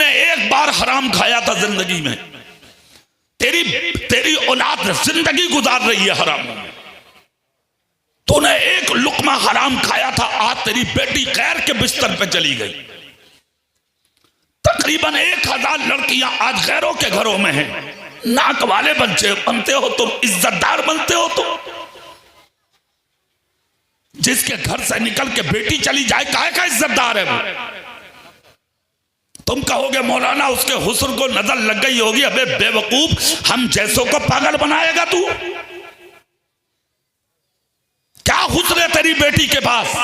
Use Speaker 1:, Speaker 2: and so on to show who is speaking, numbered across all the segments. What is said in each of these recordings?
Speaker 1: तूने एक बार हराम खाया था जिंदगी में, तेरी औलाद जिंदगी गुजार रही है हराम में। तूने एक लुकमा हराम खाया था, आज तेरी बेटी गैर के बिस्तर पे चली गई। तकरीबन 1000 लड़कियां आज गैरों के घरों में हैं। नाक वाले बनते हो तुम, इज्जतदार बनते हो तुम। जिसके घर से निकल के बेटी चली जाए काहे का इज्जतदार है वो? तुम कहोगे मौलाना उसके हुस्न को नजर लग गई होगी। अबे बेवकूफ, हम जैसों को पागल बनाएगा तू? क्या हुस्न है तेरी बेटी के पास?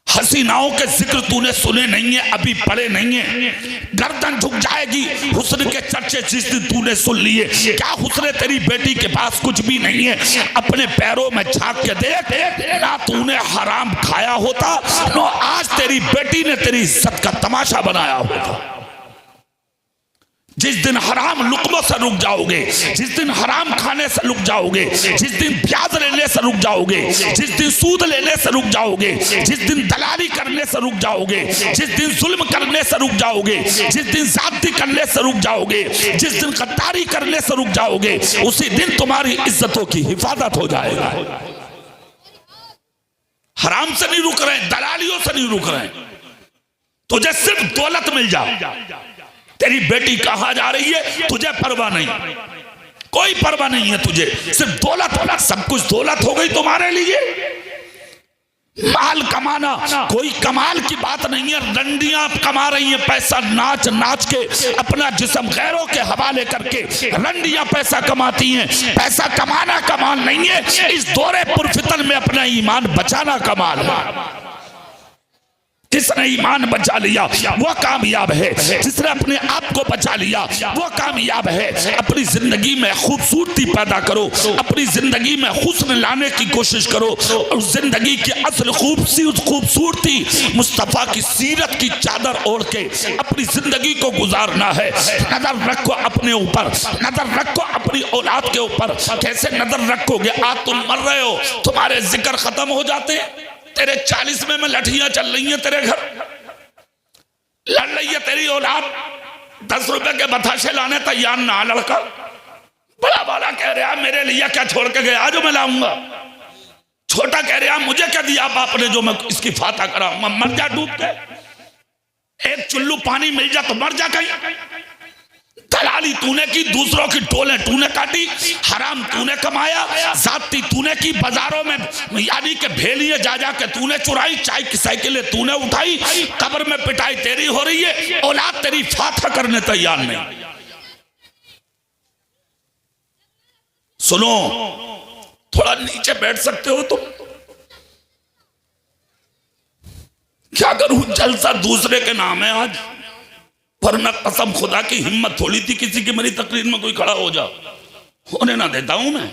Speaker 1: हसीनाओं के जिक्र तूने सुने नहीं है, अभी पढ़े नहीं है। गर्दन झुक जाएगी हुस्न के चर्चे जिस दिन तूने सुन लिए। क्या हुस्न है तेरी बेटी के पास? कुछ भी नहीं है। अपने पैरों में झांक के देख, ना तूने हराम खाया होता, ना आज तेरी बेटी ने तेरी इज्जत का तमाशा बनाया होता। जिस दिन हराम लुकमों से रुक जाओगे, जिस दिन हराम खाने से रुक जाओगे, जिस दिन ब्याज लेने से रुक जाओगे, जिस दिन सूद लेने से रुक जाओगे, जिस दिन दलाली करने से रुक जाओगे, जिस दिन जुल्म करने से रुक जाओगे, जिस दिन ज़्यादती करने से रुक जाओगे, जिस दिन गद्दारी करने से रुक जाओगे, उसी दिन तुम्हारी इज्जतों की हिफाजत हो जाएगा। हराम से नहीं रुक रहे, दलालियों से नहीं रुक रहे। तुझे सिर्फ दौलत मिल जाए। तेरी बेटी कहां जा रही है तुझे परवाह नहीं, कोई परवाह नहीं है तुझे। सिर्फ दौलत, सब कुछ दौलत हो गई तुम्हारे लिए। माल कमाना कोई कमाल की बात नहीं है। रंडियां कमा रही हैं पैसा, नाच नाच के अपना जिस्म गैरों के हवाले करके रंडियां पैसा कमाती हैं। पैसा कमाना कमाल नहीं है, इस दौरे पुरफितन में अपना ईमान बचाना कमाल है। जिसने ईमान बचा लिया वो कामयाब है, जिसने अपने आप को बचा लिया वो कामयाब है। अपनी जिंदगी में खूबसूरती पैदा करो, अपनी जिंदगी में हुस्न लाने की कोशिश करो, और जिंदगी की असल खूबसूरती मुस्तफा की सीरत की चादर ओढ़ के अपनी जिंदगी को गुजारना है। नजर रखो अपने ऊपर, नजर रखो अपनी औलाद के ऊपर। कैसे नजर रखोगे? आज तुम मर रहे हो, तुम्हारे जिक्र खत्म हो जाते हैं। तेरे 40वें में लठियां चल रही हैं, तेरे घर लड़ रही है तेरी औलाद। 10 रुपए के बताशे लाने तैयार ना लड़का। बड़ा वाला कह रहा मेरे लिए क्या छोड़ के गया जो मैं लाऊंगा। छोटा कह रहा मुझे क्या दिया बाप ने जो मैं इसकी फाता करा। मैं मर जा डूब के, एक चुल्लू पानी मिल जा तो मर जा कहीं। दलाली तूने की, दूसरों की टोले तूने काटी, हराम तूने कमाया, जाती तूने की, बाजारों में यानी के भेलिए जा जा के तूने चुराई, चाय की साइकिलें तूने उठाई, कब्र में पिटाई तेरी हो रही है, औलाद तेरी फाथा करने तैयार नहीं। सुनो, थोड़ा नीचे बैठ सकते हो तुम? क्या करूं, जलसा दूसरे के नाम है आज, वरना कसम खुदा की हिम्मत थोड़ी थी किसी की मेरी तकरीर में कोई खड़ा हो जा, होने ना देता हूं मैं।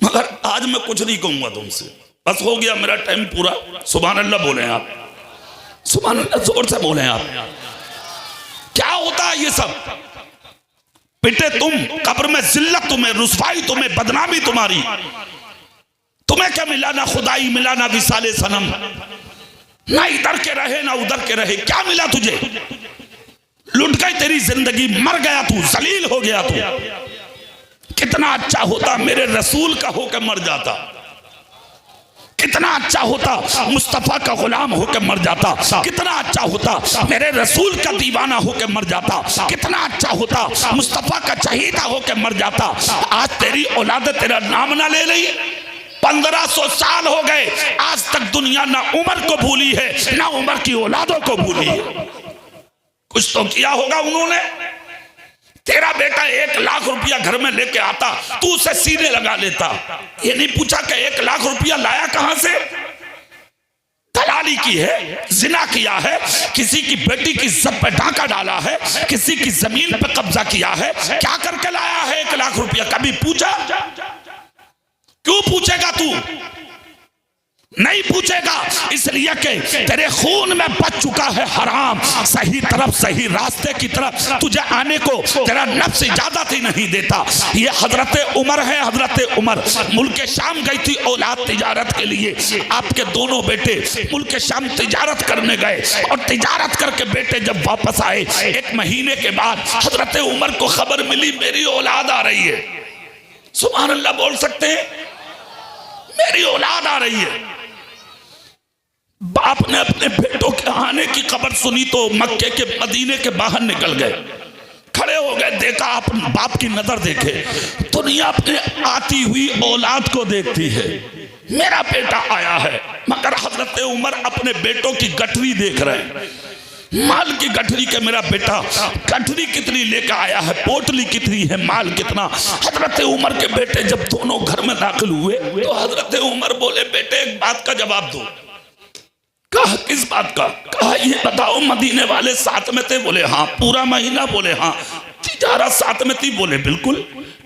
Speaker 1: मगर आज मैं कुछ नहीं कहूंगा तुमसे, बस हो गया मेरा टाइम पूरा। सुभान अल्लाह बोले आप, सुभान अल्लाह जोर से बोले आप। क्या होता है ये सब? पिटे तुम, कब्र में जिल्लत तुम्हें, रुसवाई तुम्हें, बदनामी तुम्हारी। तुम्हें क्या मिला? ना खुदाई मिला, ना विसाले सनम, ना इधर के रहे ना उधर के रहे। क्या मिला तुझे? लुट गई तेरी जिंदगी, मर गया तू, जलील हो गया तू। कितना अच्छा होता मेरे रसूल का होकर मर जाता, कितना अच्छा होता मुस्तफा का गुलाम होकर मर जाता, कितना अच्छा होता मेरे रसूल का दीवाना होकर मर जाता, कितना अच्छा होता मुस्तफा का चहीता होकर मर जाता। आज तेरी औलाद तेरा नाम ना ले रही। 1500 साल हो गए, आज तक दुनिया ना उमर को भूली है ना उमर की औलादों को भूली है। कुछ तो किया होगा उन्होंने। तेरा बेटा 1 लाख रुपया घर में लेके आता, तू उसे सीने लगा लेता। ये नहीं पूछा कि 1 लाख रुपया लाया कहां से? दलाली की है, जिना किया है, किसी की बेटी की इज्जत पे डांका डाला है, किसी की जमीन पे कब्जा किया है। क्या करके लाया है 1 लाख रुपया? कभी पूछा? क्यों पूछेगा तू? नहीं पूछेगा, इसलिए कि तेरे खून में बच चुका है हराम। सही तरफ, सही रास्ते की तरफ तुझे आने को तेरा नफ्स इजाजत ही नहीं देता। ये हजरत उमर है। हजरत उमर मुल्क शाम गई थी औलाद तिजारत के लिए। आपके दोनों बेटे मुल्क शाम तिजारत करने गए और तिजारत करके बेटे जब वापस आए 1 महीने के बाद हजरत उमर को खबर मिली मेरी औलाद आ रही है। सुभान अल्लाह बोल सकते हैं? मेरी औलाद आ रही है। बाप ने अपने बेटों के आने की खबर सुनी तो मक्के के मदीने के बाहर निकल गए, खड़े हो गए। देखा, आप बाप की नजर देखे, दुनिया अपने आती हुई औलाद को देखती है। मेरा बेटा आया है, मगर हजरत उमर अपने बेटों की गठरी देख रहे हैं। माल की गठरी के मेरा बेटा गठरी कितनी लेकर आया है, पोटली कितनी है, माल कितना। हजरत उमर के बेटे जब दोनों घर में दाखिल हुए तो हजरत उमर बोले बेटे एक बात का जवाब दो। कहा किस बात का? कहा ये बताओ मदीने वाले साथ में थे? बोले हाँ। पूरा महीना? बोले हाँ। तिजारत साथ में थी? बोले बिल्कुल।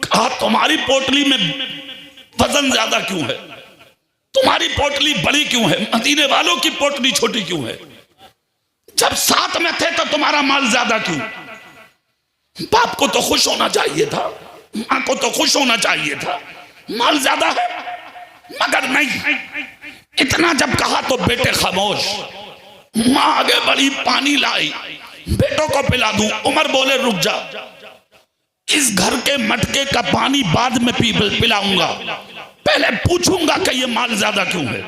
Speaker 1: कहा तुम्हारी पोटली में वजन ज्यादा क्यों है? तुम्हारी पोटली बड़ी क्यों है? मदीने वालों की पोटली छोटी क्यों है? जब साथ में थे तो तुम्हारा माल ज्यादा क्यों? बाप को तो खुश होना चाहिए था, मां को तो खुश होना चाहिए था, माल ज्यादा है। मगर नहीं, इतना जब कहा तो बेटे खामोश। मां आगे बढ़ी, पानी लाई, बेटों को पिला दूं। उमर बोले रुक जा, इस घर के मटके का पानी बाद में पिलाऊंगा, पहले पूछूंगा कि ये माल ज्यादा क्यों है।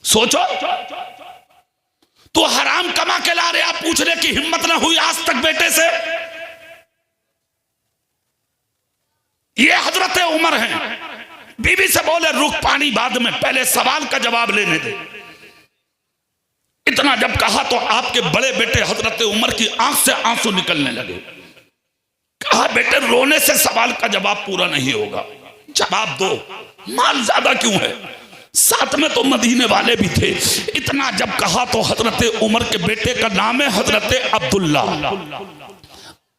Speaker 1: सोचो, तो हराम कमा के ला रहे, आप पूछने की हिम्मत ना हुई आज तक बेटे से? ये हजरत उमर हैं। बीवी से बोले रुक, पानी बाद में, पहले सवाल का जवाब लेने दे। इतना जब कहा तो आपके बड़े बेटे हजरत उमर की आंख से आंसू निकलने लगे। कहा बेटे रोने से सवाल का जवाब पूरा नहीं होगा, जवाब दो, माल ज्यादा क्यों है? साथ में तो मदीने वाले भी थे। इतना जब कहा तो हजरत उमर के बेटे का नाम है हजरत अब्दुल्ला।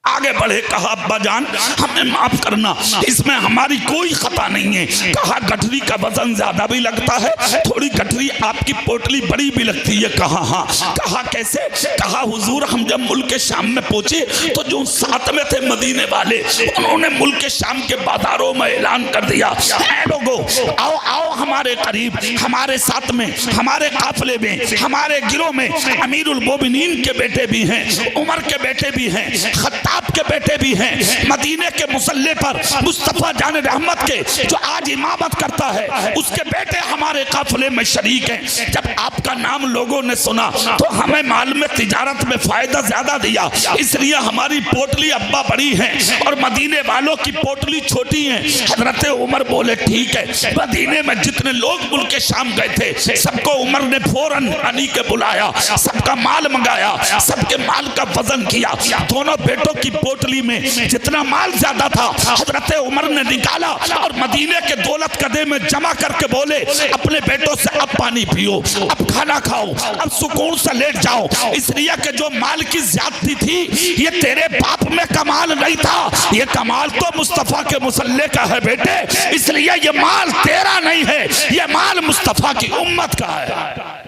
Speaker 1: आगे बढ़े, कहा अब्बा जान हमें माफ करना, इसमें हमारी कोई खता नहीं है। कहा गठरी का वजन ज्यादा भी लगता है, थोड़ी गठरी आपकी पोटली बड़ी भी लगती है। कहा हाँ। कहा कैसे? कहा हुजूर हम जब मुल्क शाम में पहुंचे तो जो साथ में थे मदीने वाले, उन्होंने मुल्क शाम के बाजारों में ऐलान कर दिया, ऐ लोगो आओ आओ हमारे करीब, हमारे साथ में, हमारे काफिले में, हमारे गिरोह में अमीरुल मोमिनीन के बेटे भी हैं, उमर के बेटे भी हैं, खत्ताब के बेटे भी हैं। मदीने के मुसल्ले पर मुस्तफा जान रहमत के जो आज इमामत करता है उसके बेटे हमारे काफिले में शरीक हैं। जब आपका नाम लोगों ने सुना तो हमें माल में तिजारत में फायदा ज्यादा दिया, इसलिए हमारी पोटली अब्बा बड़ी है और मदीने वालों की पोटली छोटी है। हजरत उमर बोले ठीक है। मदीने में जितने लोग मुल्क शाम गए थे सबको उमर ने फौरन अली के बुलाया, सबका माल मंगाया, सबके माल का वजन किया। दोनों बेटों की पोटली में जितना माल ज्यादा था हजरत उमर ने निकाला और मदीने के दौलत कदे में जमा करके बोले अपने बेटों से अब पानी पियो, अब खाना खाओ, अब सुकून से लेट जाओ, इसलिए कि जो माल की ज्यादती थी ये तेरे बाप में कमाल नहीं था, ये कमाल तो मुस्तफा के मुसल्ले का है बेटे, इसलिए ये माल तेरा नहीं है, ये माल मुस्तफा की उम्मत का है।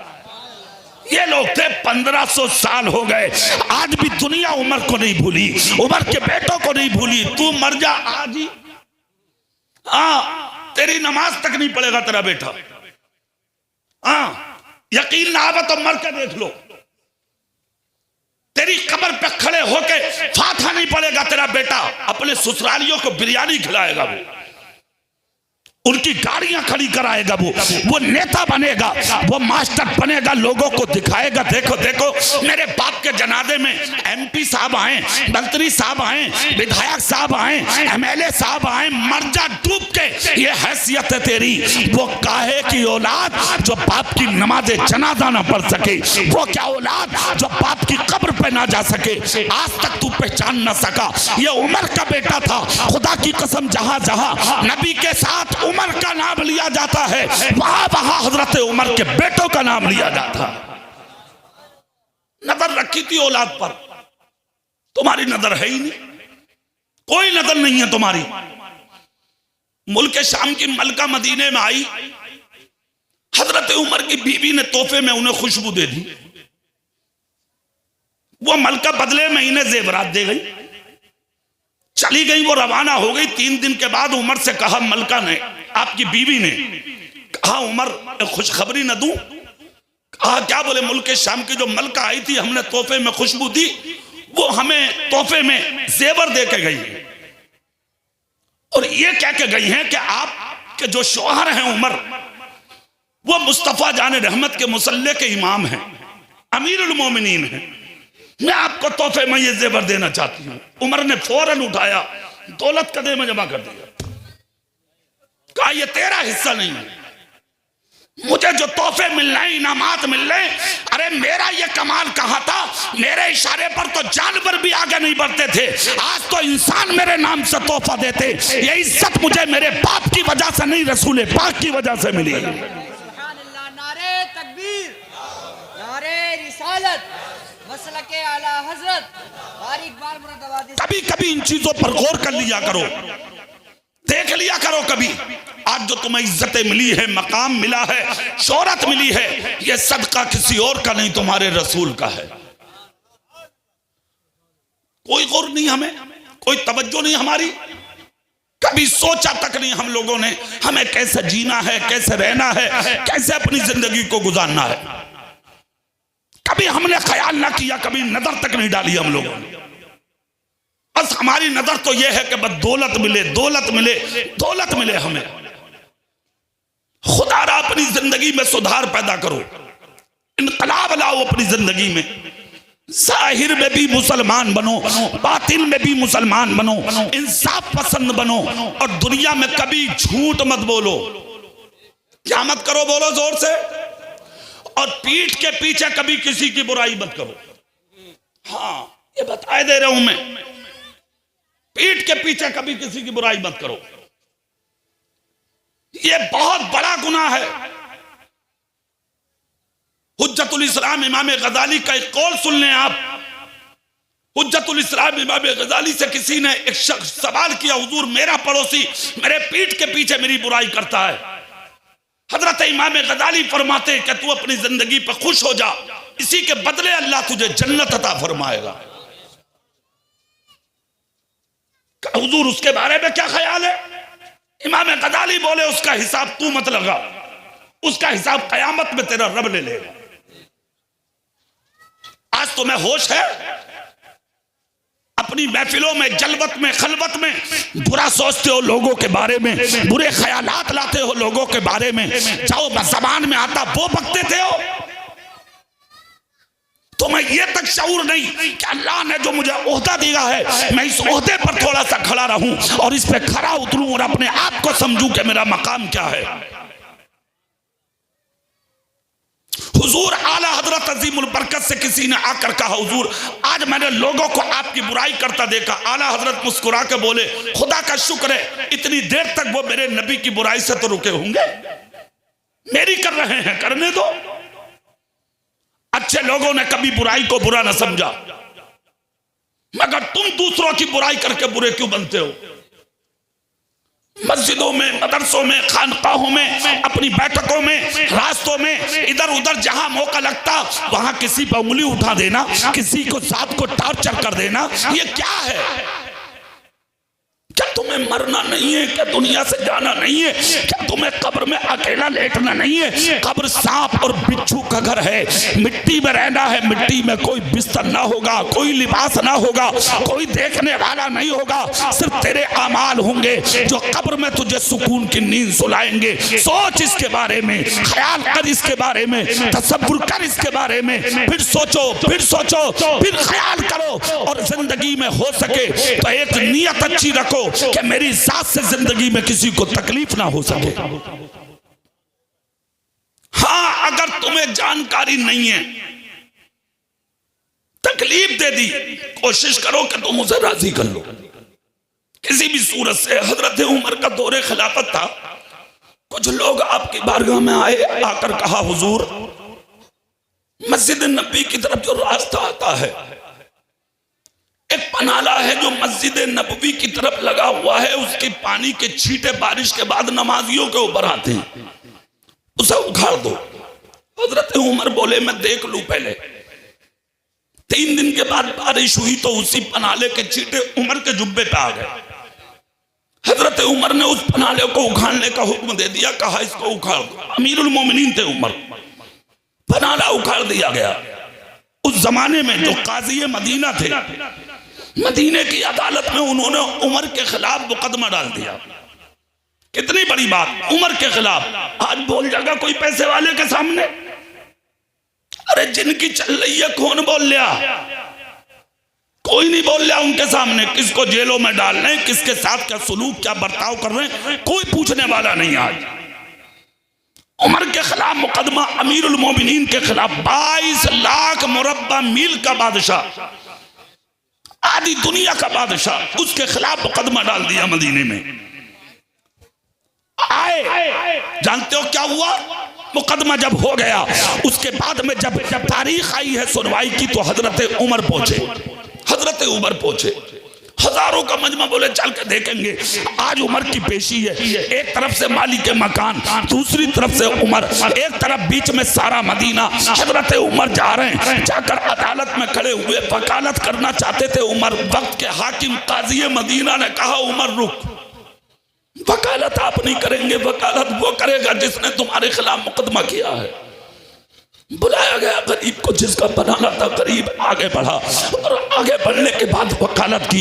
Speaker 1: ये लोग थे 1500 साल हो गए, आज भी दुनिया उमर को नहीं भूली, उमर के बेटों को नहीं भूली। तू मर जा आज ही, हाँ तेरी नमाज तक नहीं पड़ेगा तेरा बेटा। हाँ यकीन ना आवे तो मर के देख लो, तेरी कब्र पे खड़े होके फातिहा नहीं पड़ेगा तेरा बेटा, अपने ससुरालियों को बिरयानी खिलाएगा, वो उनकी गाड़ियां खड़ी कराएगा, वो नेता बनेगा, वो मास्टर बनेगा, लोगों को दिखाएगा देखो देखो मेरे बाप के जनाजे में एमपी साहब आए, मंत्री साहब आए, विधायक साहब आए, एमएलए साहब आए, मर जा डूब के, ये हैसियत है तेरी। वो काहे की औलाद जो बाप की नमाज़े जनाजा ना पढ़ सके, वो क्या औलाद जो बाप की कब्र पे ना जा सके, आज तक तू पहचान ना सका। ये उमर का बेटा था, खुदा की कसम जहां जहां नबी के साथ उमर का नाम लिया जाता है वहां वहां हजरत उमर के बेटों का नाम लिया जाता। नजर रखी थी औलाद पर, तुम्हारी नजर है ही नहीं, कोई नजर नहीं है तुम्हारी। मुल्क शाम की मलका मदीने में आई, हजरत उमर की बीवी ने तोहफे में उन्हें खुशबू दे दी। वो मलका बदले में इन्हें जेवरात दे गई, चली गई, वो रवाना हो गई। 3 दिन के बाद उमर से कहा, मलका ने, आपकी बीवी ने कहा, उमर खुशखबरी न दूं? कहा क्या? बोले मुल्क शाम की जो मलका आई थी, हमने तोहफे में खुशबू दी, वो हमें तोहफे में जेवर दे के गई है, और ये कह के गई हैं कि आपके जो शौहर हैं उमर, वो मुस्तफा जाने रहमत के मुसल्ले के इमाम हैं, अमीरुल मोमिनीन हैं, मैं आपको तोहफे में ये जेवर देना चाहती हूं। उमर ने फौरन उठाया, दौलत कदे में जमा कर दिया। कहा ये तेरा हिस्सा नहीं है, मुझे जो तोहफे मिल रहे, इनामात मिल रहे, अरे मेरा ये कमाल कहां था, मेरे इशारे पर तो जानवर भी आगे नहीं बढ़ते थे, आज तो इंसान मेरे नाम से तोहफा देते। ये इज्जत मुझे मेरे बाप की वजह से नहीं, रसूल पाक की वजह से मिली।
Speaker 2: नारे तकबीर, नारे रिसालत, मसलके आला हजरत, बारिक बार मुरादाबादी।
Speaker 1: कभी कभी इन चीजों पर गौर कर लिया करो, देख लिया करो कभी। आज जो तुम्हें इज्जतें मिली है, मकाम मिला है, शोहरत मिली है, ये सदका किसी और का नहीं, तुम्हारे रसूल का है। कोई गौर नहीं, हमें कोई तवज्जो नहीं हमारी, कभी सोचा तक नहीं हम लोगों ने हमें कैसे जीना है, कैसे रहना है, कैसे अपनी जिंदगी को गुजारना है। कभी हमने ख्याल ना किया, कभी नजर तक नहीं डाली हम लोगों ने। बस हमारी नजर तो यह है कि बस दौलत मिले, दौलत मिले, दौलत मिले हमें। खुदारा अपनी जिंदगी में सुधार पैदा करो, इनकलाब लाओ अपनी जिंदगी में। जाहिर में भी मुसलमान बनो, बातिन में भी मुसलमान बनो, इंसाफ पसंद बनो, और दुनिया में कभी झूठ मत बोलो। क्या मत करो? बोलो जोर से। और पीठ के पीछे कभी किसी की बुराई मत करो। हाँ, ये बताए दे रहा हूं मैं, पीठ के पीछे कभी किसी की बुराई मत करो, ये बहुत बड़ा गुनाह है। हुज्जतुल इस्लाम इमाम गजाली का एक कौल सुन लें आप। हुज्जतुल इस्लाम इमाम गजाली से किसी ने एक शख्स सवाल किया, हुजूर मेरा पड़ोसी मेरे पीठ के पीछे मेरी बुराई करता है। हजरत इमाम गजाली फरमाते कि तू अपनी जिंदगी पर खुश हो जा, इसी के बदले अल्लाह तुझे जन्नत अता फरमाएगा। हुजूर उसके बारे में क्या ख्याल है? इमाम गजाली बोले उसका हिसाब तू मत लगा, उसका हिसाब कयामत में तेरा रब ले लेगा। आज तुम्हें होश है? अपनी महफिलों में, जलवत में, खलवत में बुरा सोचते हो लोगों के बारे में, बुरे ख्यालात लाते हो लोगों के बारे में, जाओ जबान में आता वो बकते थे हो। तुम्हें यह तक शऊर नहीं कि अल्लाह ने जो मुझे ओहदा दिया है, मैं इस ओहदे पर थोड़ा सा खड़ा रहूं और इस पे खड़ा उतरूं और अपने आप को समझूं कि मेरा मकाम क्या है। हुजूर आला हजरत अजीमुल बरकत से किसी ने आकर कहा, हुजूर आज मैंने लोगों को आपकी बुराई करता देखा। आला हजरत मुस्कुरा के बोले, खुदा का शुक्र है इतनी देर तक वो मेरे नबी की बुराई से तो रुके होंगे, मेरी कर रहे हैं, करने दो। अच्छे लोगों ने कभी बुराई को बुरा न समझा, मगर तुम दूसरों की बुराई करके बुरे क्यों बनते हो? मस्जिदों में, मदरसों में, खानकाहों में, अपनी बैठकों में, रास्तों में, इधर उधर जहां मौका लगता वहां किसी पर उंगली उठा देना, किसी को साथ को टॉर्चर कर देना, ये क्या है? क्या तुम्हें मरना नहीं है? क्या दुनिया से जाना नहीं है? क्या तुम्हें कब्र में अकेला लेटना नहीं है? कब्र सांप और बिच्छू का घर है, मिट्टी में रहना है, मिट्टी में कोई बिस्तर ना होगा, कोई लिबास ना होगा, कोई देखने वाला नहीं होगा, सिर्फ तेरे अमाल होंगे जो कब्र में तुझे सुकून की नींद सुलाएंगे। सोच इसके बारे में, ख्याल कर इसके बारे में, तसव्वुर कर इसके बारे में, फिर सोचो, फिर सोचो, फिर ख्याल करो, और जिंदगी में हो सके तो एक नियत अच्छी रखो कि मेरी साथ से जिंदगी में किसी को तकलीफ ना हो सके। हाँ, अगर तुम्हें जानकारी नहीं है, तकलीफ दे दी, कोशिश करो कि तुम उसे राजी कर लो किसी भी सूरत से। हजरत उमर का दौरे खिलाफत था, कुछ लोग आपकी बारगाह में आए, आकर कहा, हुजूर मस्जिद नबी की तरफ जो रास्ता आता है, एक पनाला है जो मस्जिद नबवी की तरफ लगा हुआ है, उसके पानी के छींटे बारिश के बाद नमाजियों के ऊपर आते हैं, उसे उखाड़ दो। हजरत उमर बोले मैं देख लूं पहले। 3 दिन के बाद बारिश हुई तो उसी पनाले के चींटे उमर के जुब्बे पे आ गए। हजरत उमर ने उस पनाले को उखाड़ने का हुक्म दे दिया, कहा इसको उखाड़ दो। अमीरुल मोमिनीन थे उमर, पनाला उखाड़ दिया गया। उस जमाने में जो काजी मदीना थे, मदीने की अदालत में उन्होंने उमर के खिलाफ मुकदमा डाल दिया। कितनी बड़ी बात, उमर के खिलाफ। आज बोल जाएगा कोई पैसे वाले के सामने? अरे जिनकी चल रही है कौन बोल लिया? कोई नहीं बोल लिया उनके सामने। किसको जेलों में डाल रहे हैं, किसके साथ क्या सुलूक क्या बर्ताव कर रहे हैं, कोई पूछने वाला नहीं। आज उमर के खिलाफ मुकदमा, अमीरुल मोमिनीन के खिलाफ 22 लाख मुरब्बा मील का बादशाह, आधी दुनिया का बादशाह, उसके खिलाफ मुकदमा डाल दिया मदीने में। आए, जानते हो क्या हुआ? मुकदमा जब हो गया उसके बाद में जब तारीख आई है सुनवाई की, तो हजरत उमर पहुंचे। हजरत उमर पहुंचे, हजारों का मजमा बोले चल के देखेंगे। आज उमर की पेशी है, एक तरफ से मालिक मकान, दूसरी तरफ से उमर, एक तरफ बीच में सारा मदीना। हजरत उमर जा रहे हैं, जाकर अदालत में खड़े हुए वकालत करना चाहते थे उमर। वक्त के हाकिम काजी मदीना ने कहा उमर रुक, वकालत आप नहीं करेंगे, वकालत वो करेगा जिसने तुम्हारे खिलाफ मुकदमा किया है। बुलाया गया गरीब को, जिसका बनाना था। गरीब आगे बढ़ा और आगे बढ़ने के बाद वकालत की।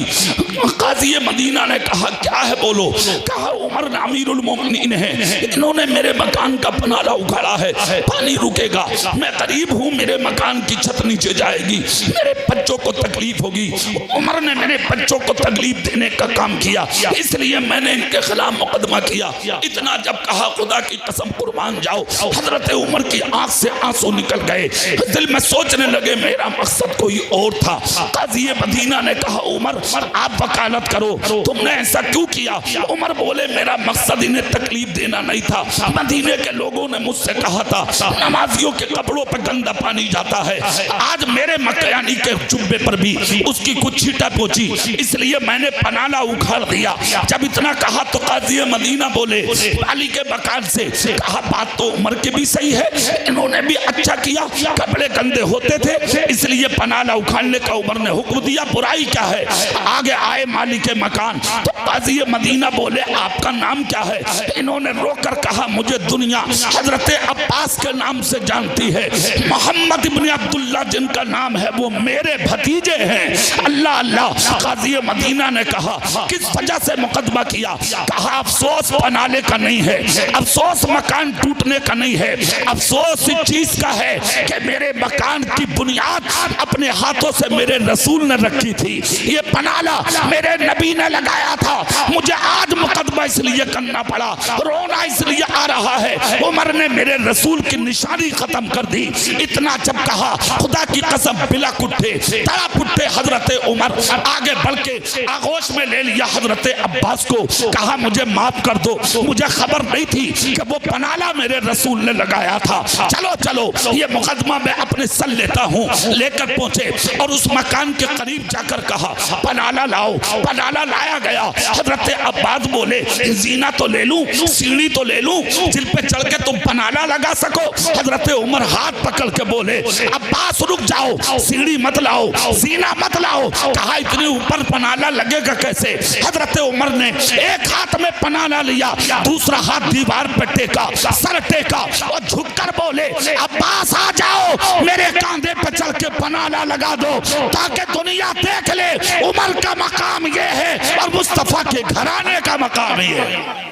Speaker 1: काजी मदीना ने कहा क्या है बोलो? कहा उमर अमीरुल मोमिनीन है, इन्होंने मेरे मकान का पनाला उखाड़ा है, पानी रुकेगा, मैं गरीब हूँ, मेरे मकान की छत नीचे जाएगी, मेरे बच्चों को तकलीफ होगी। उमर ने मेरे बच्चों को तकलीफ देने का काम किया, इसलिए मैंने इनके खिलाफ मुकदमा किया। इतना जब कहा खुदा की कसम कुर्बान जाओ, हजरत उमर की आंख से आंसू निकल गए। दिल में सोचने लगे मेरा मकसद कोई और था। काजी मदीना ने कहा उमर आप वकालत करो, तुमने ऐसा क्यों किया? उमर बोले मेरा मकसद इन्हें तकलीफ देना नहीं था। मदीने के लोगों ने मुझसे कहा था नमाजियों के कपड़ों पर गंदा पानी जाता है, आज मेरे मकानी के जुब्बे पर भी उसकी कुछ छींटा पहुंची, इसलिए मैंने पनाला उखाड़ दिया। जब इतना कहा तो काजी मदीना बोले वाली के मकान से, कहा बात तो उमर की भी सही है, इन्होंने भी अच्छा किया, कपड़े गंदे होते थे इसलिए पनाला उखाड़ने का उमर ने हुक्म दिया, बुराई क्या है? आगे आए मालिक मकान, तो काजी मदीना बोले आपका नाम क्या है? इन्होंने रोकर कहा मुझे दुनिया हजरत अब्बास के नाम से जानती है, मोहम्मद इब्न अब्दुल्ला जिनका नाम है वो मेरे भतीजे हैं। अल्लाह अल्लाह। काजी मदीना ने कहा किस वजह से मुकदमा किया? कहा अफसोस पनाले का नहीं है, अफसोस मकान टूटने का नहीं है, अफसोस इस चीज का है कि मेरे मकान की बुनियाद अपने हाथों से मेरे रसूल ने रखी थी, ये पनाला मेरे नबी ने लगाया था, मुझे आज मुकदमा इसलिए करना पड़ा, रोना इसलिए आ रहा है, उमर ने मेरे रसूल की निशानी खत्म कर दी। इतना जब कहा खुदा की कसम बिलक उठे, तड़प उठे हजरत उमर, आगे बढ़ के आगोश में ले लिया हजरत अब्बास को, कहा मुझे माफ कर दो, मुझे खबर नहीं थी कि वो पनाला मेरे रसूल ने लगाया था, चलो चलो ये मुकदमा मैं अपने सर लेता हूँ। लेकर पहुंचे और उस मकान के करीब जाकर कहा पनाला लाओ। पनाला लाया गया। हजरत अब्बास बोले जीना तो ले लूं, सीढ़ी तो ले लूं जिन पे चढ़ के तुम पनाला लगा सको? हजरत उमर हाथ पकड़ के बोले अब्बास रुक जाओ, सीढ़ी मत लाओ, जीना मत लाओ। कहा इतने ऊपर पनाला लगेगा कैसे? हजरत उमर ने एक हाथ में पनाला लिया, दूसरा हाथ दीवार पे टेका, सर टेका और झुककर बोले अब्बास आ जाओ, मेरे कांधे पे चल के पनाला लगा दो ताकि दुनिया देख ले उमर का मकाम ये है और मुस्तफा के घराने का मकाम ये है।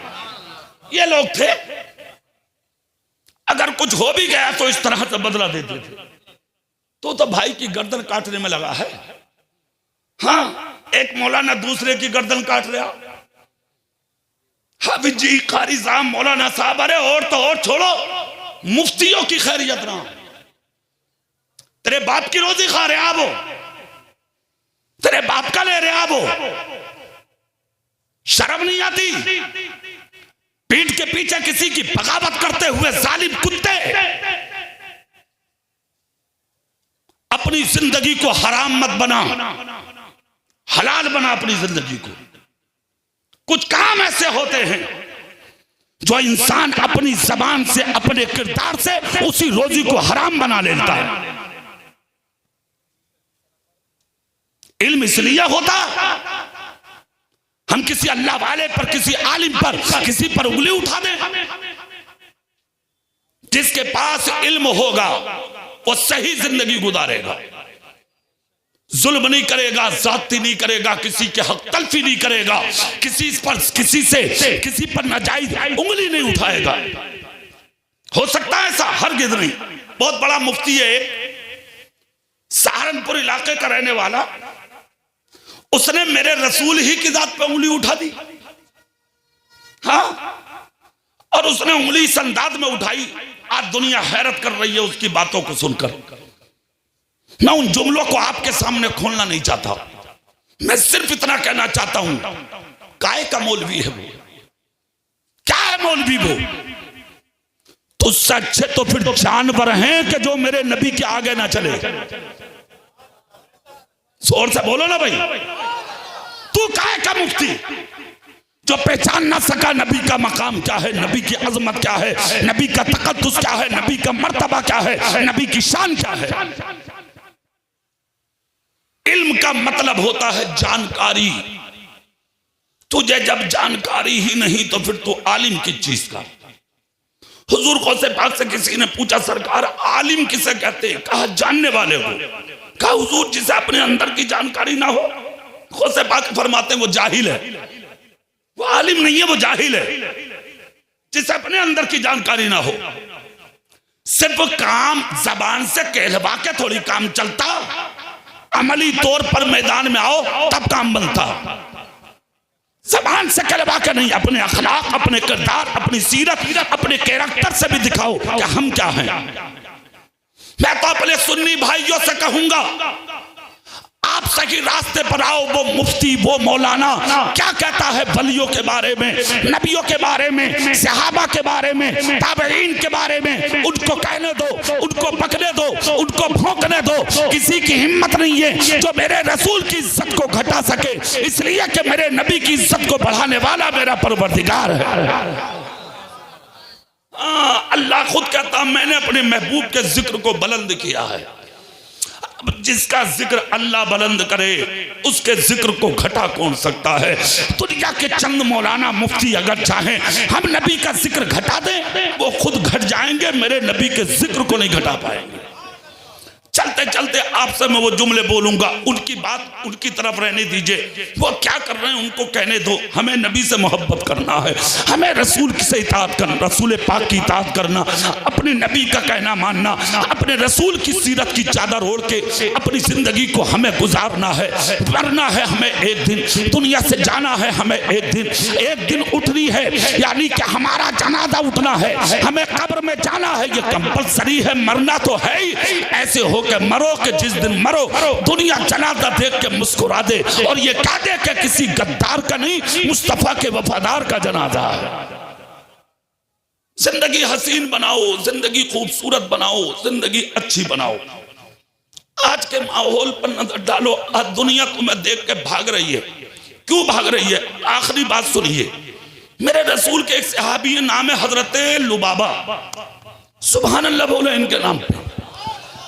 Speaker 1: ये लोग थे, अगर कुछ हो भी गया तो इस तरह से बदला देते थे। तो भाई की गर्दन काटने में लगा है। हाँ, एक मौलाना दूसरे की गर्दन काट रहा। हाफिज जी, कारी साहब, मौलाना साहब, अरे और तो और छोड़ो, मुफ्तियों की खैरियत ना, तेरे बाप की रोजी खा रहे आप हो, तेरे बाप का ले रहे आप हो, शर्म नहीं आती? पीठ के पीछे किसी की बगावत करते हुए जालिम कुत्ते, अपनी जिंदगी को हराम मत बना, हलाल बना अपनी जिंदगी को। कुछ काम ऐसे होते हैं जो इंसान अपनी जबान से, अपने किरदार से उसी रोजी को हराम बना लेता है। इल्म इसलिए होता हम किसी अल्लाह वाले पर, किसी आलिम पर, किसी पर उंगली उठा दें। जिसके पास इल्म होगा वो सही जिंदगी गुजारेगा, जुल्म नहीं करेगा, जाती नहीं करेगा, किसी के हक तलफी नहीं करेगा, किसी पर नाजायज उंगली नहीं उठाएगा। हो सकता है ऐसा? हरगिज़ नहीं। बहुत बड़ा मुफ्ती है, सहारनपुर इलाके का रहने वाला, उसने मेरे रसूल ही की जात पे उंगली उठा दी। हाँ, और उसने उंगली इस अंदाज में उठाई, आज दुनिया हैरत कर रही है उसकी बातों को सुनकर। मैं उन जुमलों को आपके सामने खोलना नहीं चाहता, मैं सिर्फ इतना कहना चाहता हूं, काय का मौलवी है वो? क्या है मौलवी वो? तो उससे अच्छे तो फिर जानवर हैं कि जो मेरे नबी के आगे ना चले। जोर से बोलो ना भाई। तू काय का मुफ्ती जो पहचान ना सका नबी का मकाम क्या है, नबी की अजमत क्या है, नबी का तकद्दुस क्या है, नबी का मर्तबा क्या है, नबी की शान क्या है। इल्म का मतलब होता है जानकारी। तुझे जब जानकारी ही नहीं तो फिर तू आलिम किस चीज का? हुजूर गौसे पाक से किसी ने पूछा, सरकार आलिम किसे कहते हैं? कहा जानने वाले को। कहा हुजूर जिसे अपने अंदर की जानकारी ना हो? गौसे पाक फरमाते हैं वो जाहिल है, वो आलिम नहीं है, वो जाहिल है जिसे अपने अंदर की जानकारी ना हो। सिर्फ काम जबान से कहलवा के थोड़ी काम चलता, अमली तौर पर मैदान में आओ तब काम बनता। जबान से कहलवा के नहीं, अपने अखलाक, अपने किरदार, अपनी सीरत, अपने कैरेक्टर से भी दिखाओ कि हम क्या हैं। मैं तो अपने सुन्नी भाइयों से कहूंगा, आप सही रास्ते पर आओ। वो मुफ्ती, वो मौलाना क्या कहता है वलियों के बारे में, नबियों के बारे में, सहाबा के बारे में, ताबईन के बारे में, उनको कहने दो, उनको पकड़ने दो, उनको भौंकने दो। किसी की हिम्मत नहीं है जो मेरे रसूल की इज्जत को घटा सके, इसलिए कि मेरे नबी की इज्जत को बढ़ाने वाला मेरा परवरदिगार है। अल्लाह खुद कहता, मैंने अपने महबूब के जिक्र को बुलंद किया है। जिसका जिक्र अल्लाह बुलंद करे उसके जिक्र को घटा कौन सकता है? दुनिया के चंद मौलाना मुफ्ती अगर चाहें हम नबी का जिक्र घटा दें, वो खुद घट जाएंगे, मेरे नबी के जिक्र को नहीं घटा पाएंगे। चलते चलते आपसे मैं वो जुमले बोलूंगा, उनकी बात उनकी तरफ रहने दीजिए। वो क्या कर रहे हैं उनको कहने दो। हमें नबी से मोहब्बत करना है, हमें रसूल से इताअत करना, रसूल पाक की इताअत करना, अपने नबी का कहना मानना, अपने रसूल की सीरत की चादर ओढ़ के अपनी जिंदगी को हमें गुजारना है। मरना है हमें एक दिन, दुनिया से जाना है हमें एक दिन उठनी है, यानी कि हमारा जनाजा उठना है, हमें कब्र में जाना है, ये कंपलसरी है। मरना तो है ही, ऐसे हो के मरो कि जिस दिन मरो दुनिया जनाजा देख के मुस्कुरा दे और ये कह दे कि किसी गद्दार का नहीं, मुस्तफा के वफादार का जनाजा है। जिंदगी हसीन बनाओ, जिंदगी खूबसूरत बनाओ, जिंदगी अच्छी बनाओ। आज के माहौल पर नजर डालो, आज दुनिया तुम्हें देख के भाग रही है। क्यों भाग रही है? आखिरी बात सुनिए, मेरे रसूल के एक सहाबी नाम है हजरत लुबाबा, सुभान अल्लाह बोले इनके नाम पे।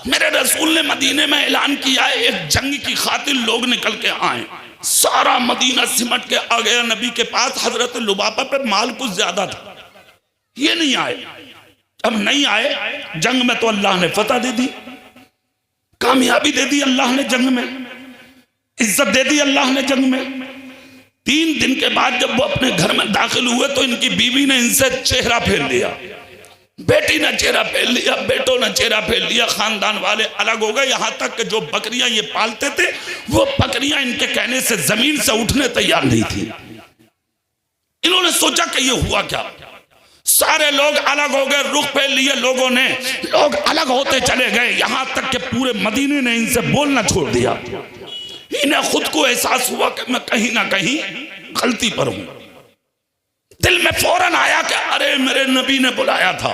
Speaker 1: मेरे रसूल ने मदीने में ऐलान किया है, एक जंग की खातिर लोग निकल के आए। सारा मदीना सिमट के आ गया नबी के पास। हजरत लुबाबा पे माल कुछ ज्यादा था, ये नहीं आए। अब नहीं आए, जंग में तो अल्लाह ने फतह दे दी, कामयाबी दे दी अल्लाह ने, जंग में इज्जत दे दी अल्लाह ने जंग में। 3 दिन के बाद जब वो अपने घर में दाखिल हुए तो इनकी बीवी ने इनसे चेहरा फेर लिया, बेटी ने चेहरा फेर लिया, बेटों ने चेहरा फेर लिया, खानदान वाले अलग हो गए। यहां तक कि जो बकरियां ये पालते थे वो बकरियां इनके कहने से जमीन से उठने तैयार नहीं थी। इन्होंने सोचा कि ये हुआ क्या। सारे लोग अलग हो गए, रुख फेर लिए लोगों ने, लोग अलग होते चले गए, यहां तक कि पूरे मदीने ने इनसे बोलना छोड़ दिया। इन्हें खुद को एहसास हुआ कि मैं कहीं ना कहीं गलती पर हूं। दिल में फौरन आया कि अरे मेरे नबी ने बुलाया था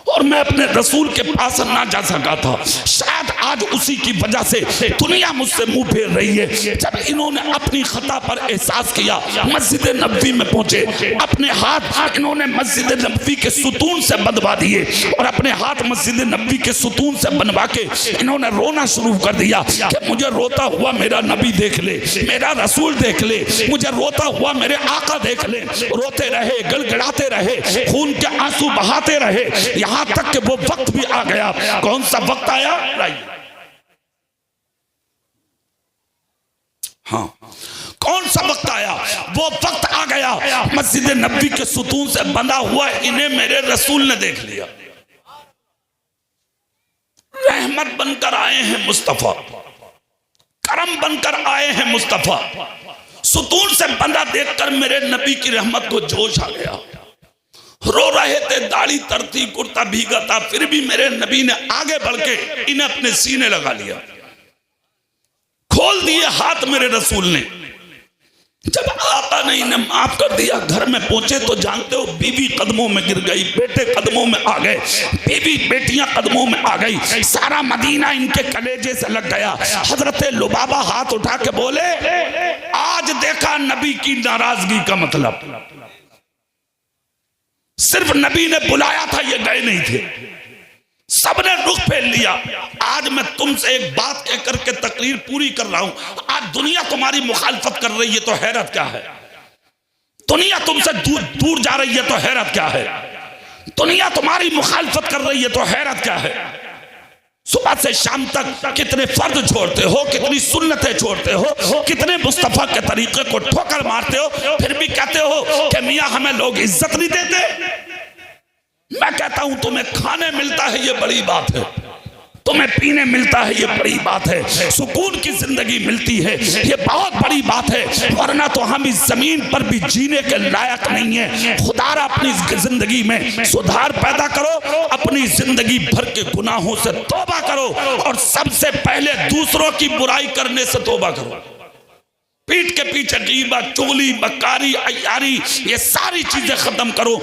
Speaker 1: और मैं अपने रसूल के पास ना जा सका था, शायद आज उसी की वजह से दुनिया मुझसे मुंह फेर रही है। जब इन्होंने अपनी खता पर एहसास किया, मस्जिद नबवी में पहुंचे, अपने हाथ इन्होंने मस्जिद नबवी के सुतून से बंधवा दिए और अपने हाथ मस्जिद नबवी के सुतून से बनवा के इन्होंने रोना शुरू कर दिया कि मुझे रोता हुआ मेरा नबी देख ले, मेरा रसूल देख ले, मुझे रोता हुआ मेरे आका देख ले। रोते रहे, गड़गड़ाते रहे, खून के आंसू बहाते रहे, यहां तक कि वो वक्त भी आ गया। कौन सा वक्त आया? हाँ, कौन सा वक्त आया? वो वक्त आ गया मस्जिद नबवी के सुतून से बंधा हुआ इन्हें मेरे रसूल ने देख लिया। रहमत बनकर आए हैं मुस्तफा, करम बनकर आए हैं मुस्तफा। सुतून से बंधा देखकर मेरे नबी की रहमत को जोश आ गया। रो रहे थे, दाढ़ी तरती, कुर्ता भीगा था, फिर भी मेरे नबी ने आगे बढ़ के इन्हें अपने सीने लगा लिया, खोल दिए हाथ मेरे रसूल ने। जब आका ने इन्हें माफ कर दिया, घर में पहुंचे तो जानते हो बीवी कदमों में गिर गई, बेटे कदमों में आ गए, बीवी बेटियां कदमों में आ गई, सारा मदीना इनके कलेजे से लग गया। हजरत लुबाबा हाथ उठा के बोले, आज देखा नबी की नाराजगी का मतलब। सिर्फ नबी ने बुलाया था, ये गए नहीं थे, सबने रुख फेर लिया। आज मैं तुमसे एक बात कह करके तकरीर पूरी कर रहा हूं। आज दुनिया तुम्हारी मुखालफत कर रही है तो हैरत क्या है? दुनिया तुमसे दूर जा रही है तो हैरत क्या है? दुनिया तुम्हारी मुखालफत कर रही है तो हैरत क्या है? सुबह से शाम तक कितने फर्ज छोड़ते हो, कितनी सुन्नतें छोड़ते हो, कितने मुस्तफा के तरीके को ठोकर मारते हो, फिर भी कहते हो कि मियां हमें लोग इज्जत नहीं देते। मैं कहता हूं तुम्हें खाने मिलता है ये बड़ी बात है, तुम्हें पीने मिलता है ये बड़ी बात है, सुकून की जिंदगी मिलती है ये बहुत बड़ी बात है, वरना तो हम इस जमीन पर भी जीने के लायक नहीं है। खुदारा अपनी जिंदगी में सुधार पैदा करो, अपनी जिंदगी भर के गुनाहों से तौबा करो और सबसे पहले दूसरों की बुराई करने से तौबा करो। पीठ के पीछे गीबत, चुगली, बकारी, अय्यारी, ये सारी चीजें खत्म करो।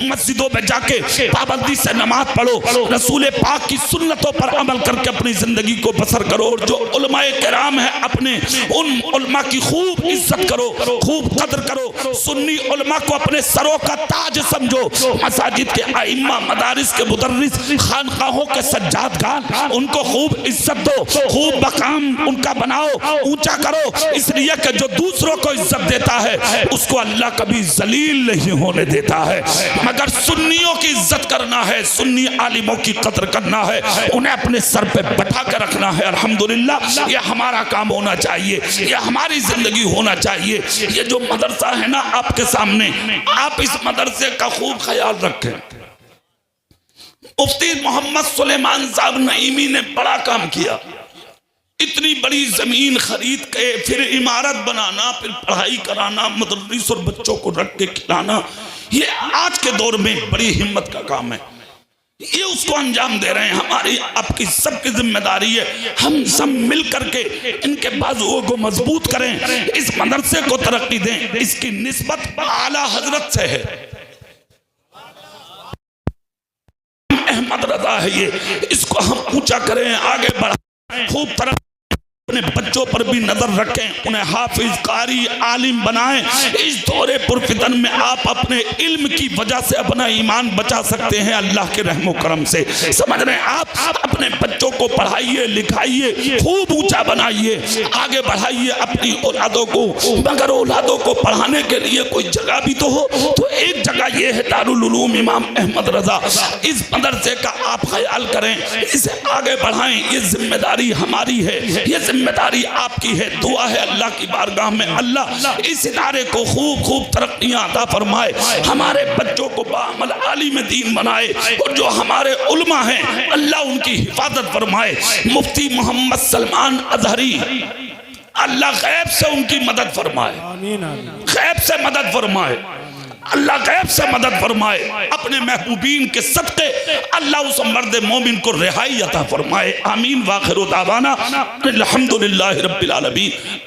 Speaker 1: मस्जिदों में जाके पाबंदी से नमाज पढ़ो, रसूल पाक की सुन्नतों पर अमल करके अपनी जिंदगी को बसर करो। और जो उलमाए किराम है अपने उन उलमा की खूब इज्जत करो, खूब कदर करो। सुन्नी उलमा को अपने सरों का ताज समझो। मसाजिद के आइम्मा, मदारिस के मुदर्रिस, खानकाहों के सज्जादगान, उनको खूब इज्जत दो, खूब मकाम उनका बनाओ, ऊंचा करो। इसलिए कि जो दूसरों को इज्जत देता है उसको अल्लाह कभी जलील नहीं होने देता है। मगर सुन्नियों की इज्जत करना है, सुन्नी आलिमों की कदर करना है, उन्हें अपने सर पे बैठा कर रखना है। अल्हम्दुलिल्लाह ये हमारा काम होना चाहिए, ये हमारी जिंदगी होना चाहिए। ये जो मदरसा है ना आपके सामने, आप इस मदरसे का खूब ख्याल रखें। मुफ्ती मोहम्मद सुलेमान साहब नईमी ने बड़ा काम किया। इतनी बड़ी जमीन खरीद के फिर इमारत बनाना, फिर पढ़ाई कराना, मदरस और बच्चों को रख के खिलाना, ये आज के दौर में बड़ी हिम्मत का काम है। ये उसको अंजाम दे रहे हैं। हमारी आपकी सबकी जिम्मेदारी है, हम सब मिल करके इनके बाजुओं को मजबूत करें, इस मदरसे को तरक्की दें। इसकी निस्बत आला हजरत से है, अहमद रजा है ये, इसको हम ऊंचा करें, आगे बढ़ाएं, खूब तरक्की, अपने बच्चों पर भी नजर रखें, उन्हें हाफिज, कारी, आलिम बनाएं। इस दौरे पुरफितन में आप अपने इल्म की वजह से अपना ईमान बचा सकते हैं अल्लाह के रहमो करम से। समझ रहे हैं? आप अपने बच्चों को पढ़ाइए, लिखाइए, खूब ऊंचा बनाइए, आगे बढ़ाइए अपनी औलादों को। मगर औलादों को पढ़ाने के लिए कोई जगह भी तो हो, तो एक जगह ये है दारुल उलूम इमाम अहमद रजा। इस मदरसे का आप ख्याल करें, इसे आगे बढ़ाएं। ये जिम्मेदारी हमारी है, ये जिम्मेदारी आपकी है। दुआ है अल्लाह की बारगाह में अल्लाह इस इदारे को खूब खूब तरक्कियां अता फरमाए, हमारे बच्चों को बाअमल आलिम दीन बनाए, और जो हमारे उलमा हैं अल्लाह उनकी हिफाजत फरमाए। मुफ्ती मोहम्मद सलमान अजहरी, अल्लाह गैब से उनकी मदद फरमाए, गैब से मदद फरमाए, अल्लाह गैब से मदद फरमाए। अपने महबूबीन के सदक़े अल्लाह उस मर्द मोमिन को रिहाई अता फरमाए। आमीन। वाखिर दावाना अल्हम्दुलिल्लाहि रब्बिल आलमीन।